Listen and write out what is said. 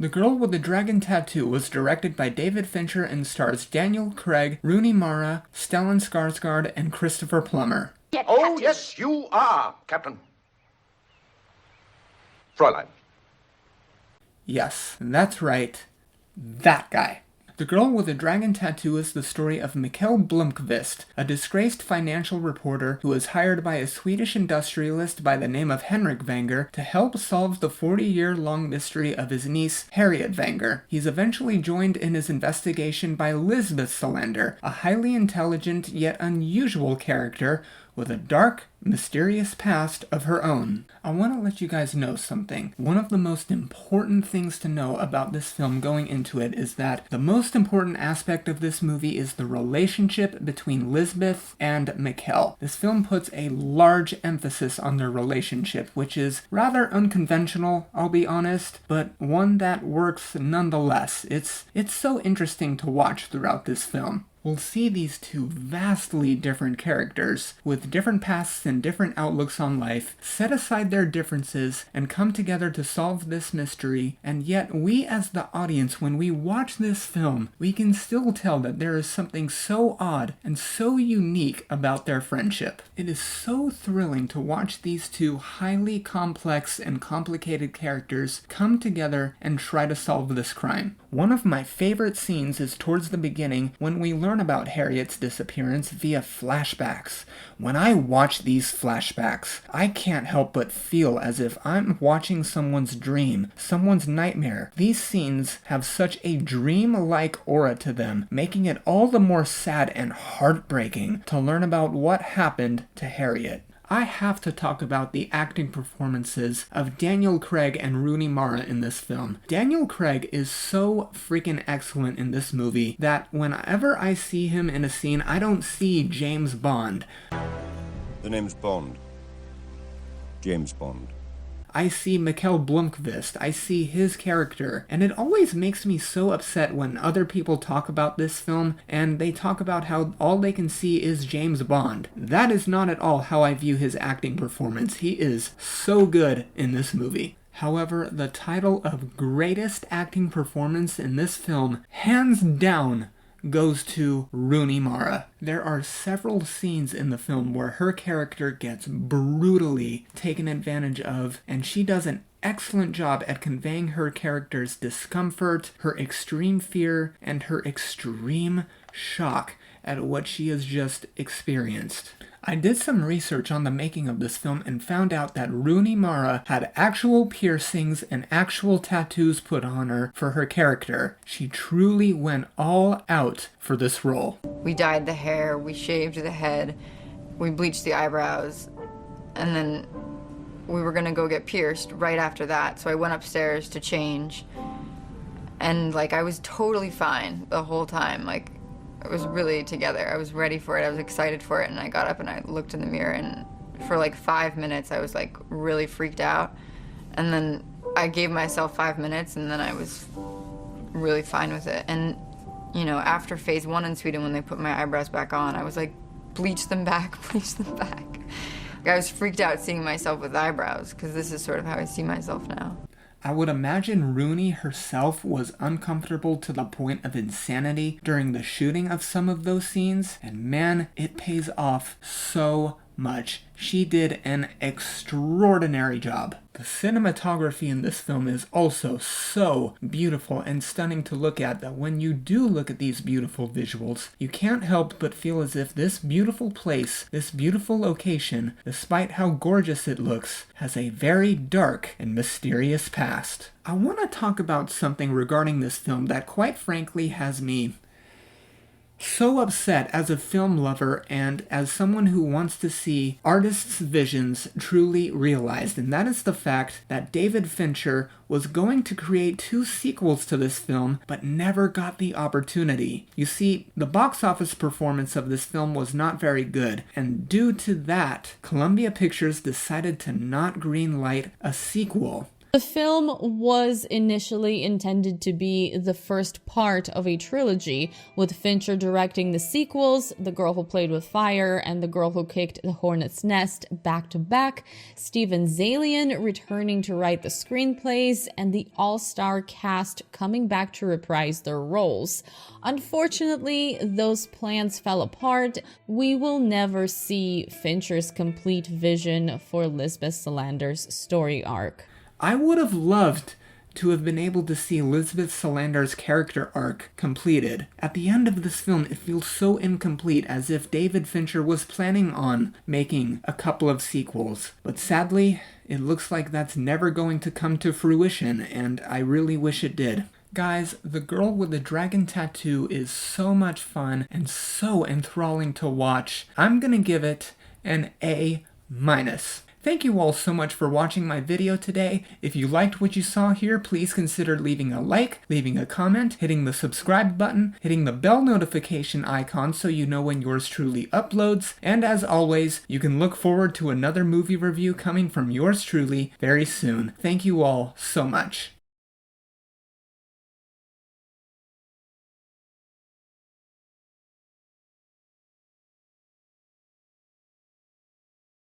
The Girl with the Dragon Tattoo was directed by David Fincher and stars Daniel Craig, Rooney Mara, Stellan Skarsgård, and Christopher Plummer. Oh, yes, you are, Captain. Fräulein. Yes, that's right. That guy. The Girl with the Dragon Tattoo is the story of Mikael Blomkvist, a disgraced financial reporter who is hired by a Swedish industrialist by the name of Henrik Wenger to help solve the 40-year-long mystery of his niece, Harriet Wenger. He's eventually joined in his investigation by Lisbeth Salander, a highly intelligent yet unusual character with a dark, mysterious past of her own. I want to let you guys know something. One of the most important things to know about this film going into it is that the most important aspect of this movie is the relationship between Lisbeth and Mikael. This film puts a large emphasis on their relationship, which is rather unconventional, I'll be honest, but one that works nonetheless. It's so interesting to watch throughout this film. We'll see these two vastly different characters, with different pasts and different outlooks on life, set aside their differences and come together to solve this mystery, and yet we as the audience, when we watch this film, we can still tell that there is something so odd and so unique about their friendship. It is so thrilling to watch these two highly complex and complicated characters come together and try to solve this crime. One of my favorite scenes is towards the beginning when we learn about Harriet's disappearance via flashbacks. When I watch these flashbacks, I can't help but feel as if I'm watching someone's dream, someone's nightmare. These scenes have such a dream-like aura to them, making it all the more sad and heartbreaking to learn about what happened to Harriet. I have to talk about the acting performances of Daniel Craig and Rooney Mara in this film. Daniel Craig is so freaking excellent in this movie that whenever I see him in a scene, I don't see James Bond. The name's Bond. James Bond. I see Mikael Blomkvist, I see his character, and it always makes me so upset when other people talk about this film and they talk about how all they can see is James Bond. That is not at all how I view his acting performance. He is so good in this movie. However, the title of greatest acting performance in this film, hands down, goes to Rooney Mara. There are several scenes in the film where her character gets brutally taken advantage of, and she does an excellent job at conveying her character's discomfort, her extreme fear, and her extreme shock at what she has just experienced. I did some research on the making of this film and found out that Rooney Mara had actual piercings and actual tattoos put on her for her character. She truly went all out for this role. We dyed the hair, we shaved the head, we bleached the eyebrows, and then we were gonna go get pierced right after that, so I went upstairs to change. And I was totally fine the whole time. I was really together. I was ready for it. I was excited for it. And I got up and I looked in the mirror, and for 5 minutes I was really freaked out. And then I gave myself 5 minutes, and then I was really fine with it. And, after phase 1 in Sweden, when they put my eyebrows back on, I was bleach them back, bleach them back. I was freaked out seeing myself with eyebrows, because this is sort of how I see myself now. I would imagine Rooney herself was uncomfortable to the point of insanity during the shooting of some of those scenes, and man, it pays off so much. She did an extraordinary job. The cinematography in this film is also so beautiful and stunning to look at that when you do look at these beautiful visuals, you can't help but feel as if this beautiful place, this beautiful location, despite how gorgeous it looks, has a very dark and mysterious past. I want to talk about something regarding this film that quite frankly has me so upset as a film lover and as someone who wants to see artists' visions truly realized, and that is the fact that David Fincher was going to create 2 sequels to this film, but never got the opportunity. You see, the box office performance of this film was not very good, and due to that, Columbia Pictures decided to not greenlight a sequel. The film was initially intended to be the first part of a trilogy, with Fincher directing the sequels, The Girl Who Played with Fire and The Girl Who Kicked the Hornet's Nest back to back, Steven Zaillian returning to write the screenplays, and the all-star cast coming back to reprise their roles. Unfortunately, those plans fell apart. We will never see Fincher's complete vision for Lisbeth Salander's story arc. I would have loved to have been able to see Lisbeth Salander's character arc completed. At the end of this film, it feels so incomplete, as if David Fincher was planning on making a couple of sequels. But sadly, it looks like that's never going to come to fruition, and I really wish it did. Guys, The Girl with the Dragon Tattoo is so much fun and so enthralling to watch. I'm gonna give it an A-. Thank you all so much for watching my video today. If you liked what you saw here, please consider leaving a like, leaving a comment, hitting the subscribe button, hitting the bell notification icon so you know when yours truly uploads, and as always, you can look forward to another movie review coming from yours truly very soon. Thank you all so much.